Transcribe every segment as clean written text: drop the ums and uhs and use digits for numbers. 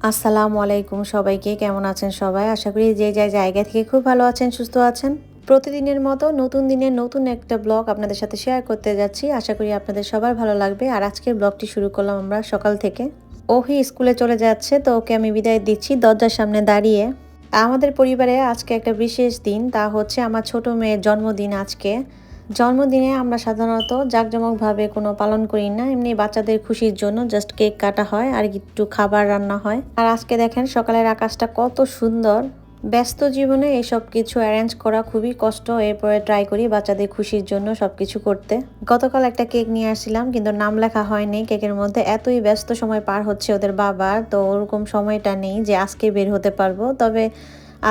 আসসালামু আলাইকুম সবাইকে, কেমন আছেন সবাই? আশা করি যে জায়গা থেকে খুব ভালো আছেন, সুস্থ আছেন। প্রতিদিনের মতো নতুন দিনের নতুন একটা ব্লগ আপনাদের সাথে শেয়ার করতে যাচ্ছি। আশা করি আপনাদের সবার ভালো লাগবে। আর আজকের ব্লগটি শুরু করলাম আমরা সকাল থেকে। ওহি স্কুলে চলে যাচ্ছে, তো ওকে আমি বিদায় দিচ্ছি দরজার সামনে দাঁড়িয়ে। আমাদের পরিবারে আজকে একটা বিশেষ দিন, তা হচ্ছে আমার ছোট মেয়ের জন্মদিন আজকে। জন্মদিনে আমরা সাধারণত জাঁকজমকভাবে কোনো পালন করি না, এমনি বাচ্চাদের খুশির জন্য জাস্ট কেক কাটা হয় আর একটু খাবার রান্না হয়। আর আজকে দেখেন সকালের আকাশটা কত সুন্দর। ব্যস্ত জীবনে এসব কিছু অ্যারেঞ্জ করা খুবই কষ্ট, এরপরে ট্রাই করি বাচ্চাদের খুশির জন্য সব কিছু করতে। গতকাল একটা কেক নিয়ে আসছিলাম, কিন্তু নাম লেখা হয়নি কেকের মধ্যে। এতই ব্যস্ত সময় পার হচ্ছে ওদের বাবার, তো ওরকম সময়টা নেই যে আজকে বের হতে পারবো। তবে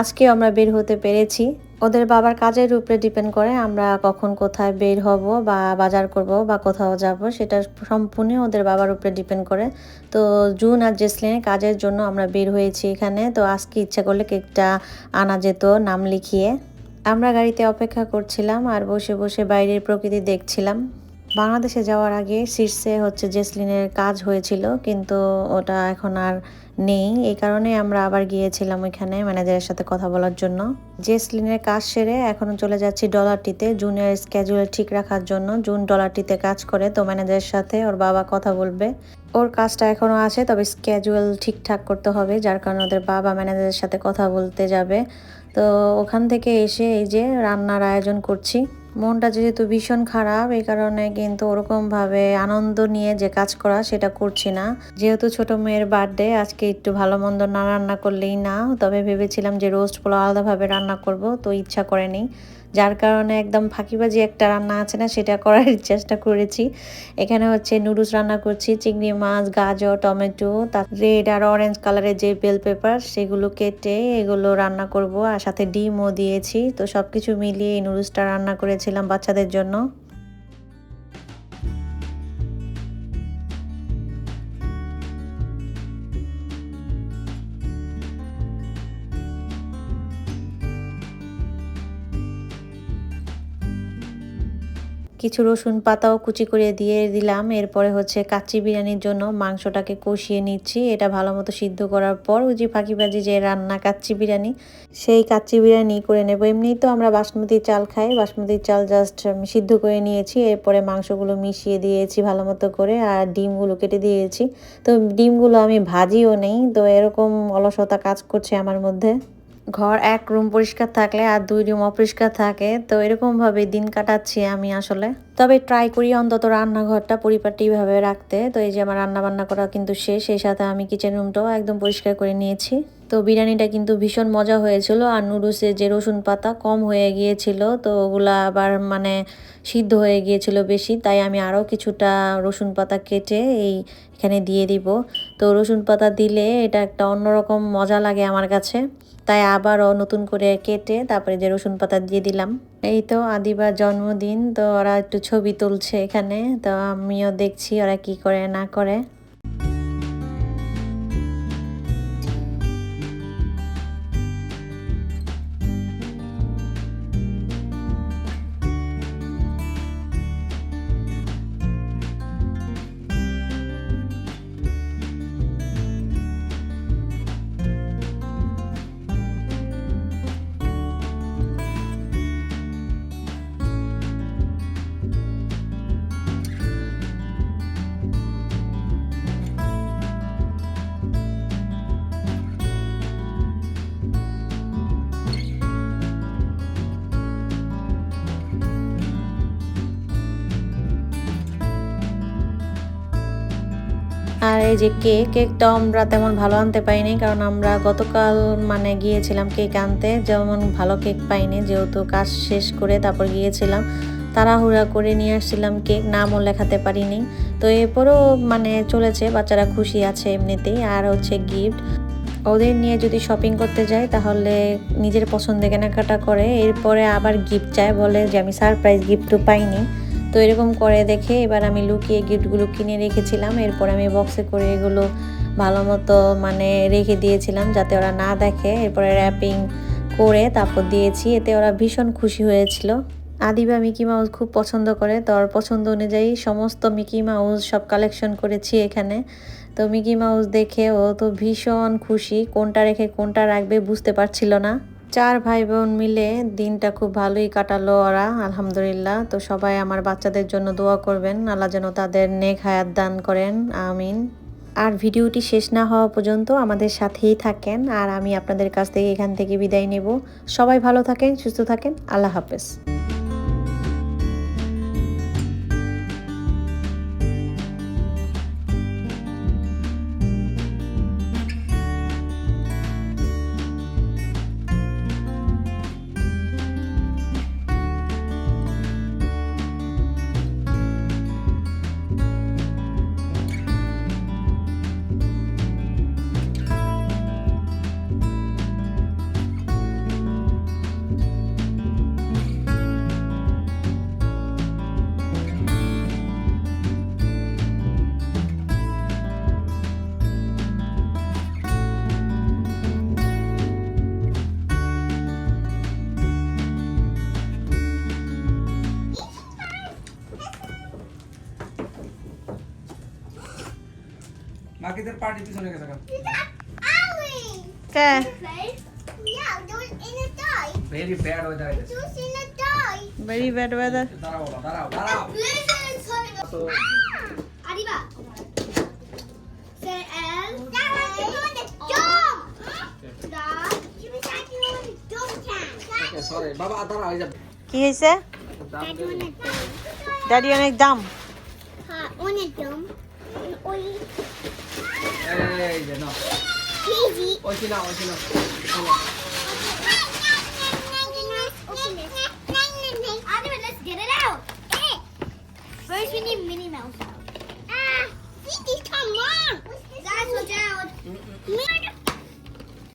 আজকে আমরা বের হতে পেরেছি। ওদের বাবার কাজের উপরে ডিপেন্ড করে আমরা কখন কোথায় বের হব বা বাজার করব বা কোথাও যাব, সেটা সম্পূর্ণ ওদের বাবার উপরে ডিপেন্ড করে। তো জুন আর জেসলিনের কাজের জন্য আমরা বের হয়েছি এখানে। তো আজকে ইচ্ছা করলে কেকটা আনা যেত নাম লিখিয়ে। আমরা গাড়িতে অপেক্ষা করছিলাম আর বসে বসে বাইরের প্রকৃতি দেখছিলাম। বাংলাদেশে যাওয়ার আগে শীর্ষে হচ্ছে জেসলিনের কাজ হয়েছিল, কিন্তু ওটা এখন আর নেই। এই কারণে আমরা আবার গিয়েছিলাম ওইখানে ম্যানেজারের সাথে কথা বলার জন্য। জেসলিনের কাজ সেরে এখন চলে যাচ্ছি ডলারটিতে জুনের স্কেজুল ঠিক রাখার জন্য। জুন ডলারটিতে কাজ করে, তো ম্যানেজারের সাথে ওর বাবা কথা বলবে। ওর কাজটা এখনও আছে, তবে স্কেজুয়াল ঠিকঠাক করতে হবে, যার কারণে ওদের বাবা ম্যানেজারের সাথে কথা বলতে যাবে। তো ওখান থেকে এসে এই যে রান্নার আয়োজন করছি। মনটা যেহেতু ভীষণ খারাপ, এই কারণে কিন্তু ওরকমভাবে আনন্দ নিয়ে যে কাজ করা সেটা করছি না। যেহেতু ছোট মেয়ের বার্থডে, আজকে একটু ভালো মন্দ না রান্না করলেই না। তবে ভেবেছিলাম যে রোস্ট পোলাও আলাদাভাবে রান্না করব, তো ইচ্ছা করেনি। যার কারণে একদম ফাঁকিবাজি একটা রান্না আছে না, সেটা করার চেষ্টা করেছি। এখানে হচ্ছে নুডলস রান্না করছি, চিংড়ি মাছ, গাজর, টমেটো, তার রেড আর অরেঞ্জ কালারের যে বেল পেপার সেগুলো কেটে এগুলো রান্না করব, আর সাথে ডিমও দিয়েছি। তো সবকিছু মিলিয়ে এই নুডলসটা রান্না করেছিলাম বাচ্চাদের জন্য। কিছু রসুন পাতাও কুচি করে দিয়ে দিলাম। এরপরে হচ্ছে কাচ্চি বিরিয়ানির জন্য মাংসটাকে কষিয়ে নিচ্ছি। এটা ভালো মতো সিদ্ধ করার পর ওই যে ফাঁকিবাজি যে রান্না কাচ্চি বিরিয়ানি, সেই কাচ্চি বিরিয়ানি করে নেব। এমনিই তো আমরা বাসমতি চাল খাই, বাসমতি চাল জাস্ট সিদ্ধ করে নিয়েছি। এরপরে মাংসগুলো মিশিয়ে দিয়েছি ভালো মতো করে, আর ডিমগুলো কেটে দিয়েছি। তো ডিমগুলো আমি ভাজিও নেই, তো এরকম অলসতা কাজ করছে আমার মধ্যে। ঘর এক রুম পরিষ্কার থাকলে আর ২ রুম অপরিষ্কার থাকে, তো এরকমভাবে দিন কাটাচ্ছি আমি আসলে। তবে ট্রাই করি অন্তত রান্নাঘরটা পরিপাটিভাবে রাখতে। তো এই যে আমার রান্না বান্না করা কিন্তু শেষ, সেই সাথে আমি কিচেন রুমটাও একদম পরিষ্কার করে নিয়েছি। তো বিরিয়ানিটা কিন্তু ভীষণ মজা হয়েছিল, আর নুডলসের যে রসুন পাতা কম হয়ে গিয়েছিল, তো ওগুলা আবার মানে সিদ্ধ হয়ে গিয়েছিল বেশি, তাই আমি আরও কিছুটা রসুন পাতা কেটে এখানে দিয়ে দিব। তো রসুন পাতা দিলে এটা একটা অন্যরকম মজা লাগে আমার কাছে, তাই আবারও নতুন করে কেটে তারপরে যে রসুন পাতা দিয়ে দিলাম। এই তো আদিবার জন্মদিন, তো ওরা একটু ছবি তুলছে এখানে, তো আমিও দেখছি ওরা কি করে না করে। আর এই যে কেকটাও আমরা তেমন ভালো আনতে পারিনি, কারণ আমরা গতকাল মানে গিয়েছিলাম কেক আনতে, যেমন ভালো কেক পাইনি, যেহেতু কাজ শেষ করে তারপর গিয়েছিলাম। তাড়াহুড়া করে নিয়ে আসছিলাম কেক, নামও লেখাতে পারিনি। তো এরপরও মানে চলেছে, বাচ্চারা খুশি আছে এমনিতেই। আর হচ্ছে গিফট, ওদের নিয়ে যদি শপিং করতে যাই তাহলে নিজের পছন্দে কেনাকাটা করে, এরপরে আবার গিফট চায়, বলে যে আমি সারপ্রাইজ গিফট তো পাইনি। তো এরকম করে দেখে এবার আমি লুকিয়ে গিফটগুলো কিনে রেখেছিলাম। এরপর আমি বক্সে করে এগুলো ভালো মতো মানে রেখে দিয়েছিলাম যাতে ওরা না দেখে। এরপরে র্যাপিং করে তারপর দিয়েছি, এতে ওরা ভীষণ খুশি হয়েছিল। আদিবা মিকি মাউস খুব পছন্দ করে, তো ওর পছন্দ অনুযায়ী সমস্ত মিকি মাউস সব কালেকশন করেছি এখানে। তো মিকি মাউস দেখে ও তো ভীষণ খুশি, কোনটা রেখে কোনটা রাখবে বুঝতে পারছিল না। 4 ভাই বোন মিলে দিনটা খুব ভালোই কাটালো ওরা, আলহামদুলিল্লাহ। তো সবাই আমার বাচ্চাদের জন্য দোয়া করবেন, আল্লাহ যেন তাদের নেক হায়াত দান করেন, আমিন। আর ভিডিওটি শেষ না হওয়া পর্যন্ত আমাদের সাথেই থাকেন, আর আমি আপনাদের কাছ থেকে এখান থেকে বিদায় নেব। সবাই ভালো থাকেন, সুস্থ থাকেন, আল্লাহ হাফেজ। বাকিদের পার্টি পিছনে গেছে কেন? কে very bad weather it is. Very bad weather. দাঁড়াও দাঁড়াও দাঁড়াও। Arriba. Say L. Okay sorry বাবা দাঁড়াও, এই যে কি হয়েছে? ড্যাডি অনেক দাম। এই যে নাও। ওই কি নাও, ওই কি নাও। Let's get it out. First, we need Minnie Mouse out. Come on. Guys, watch out.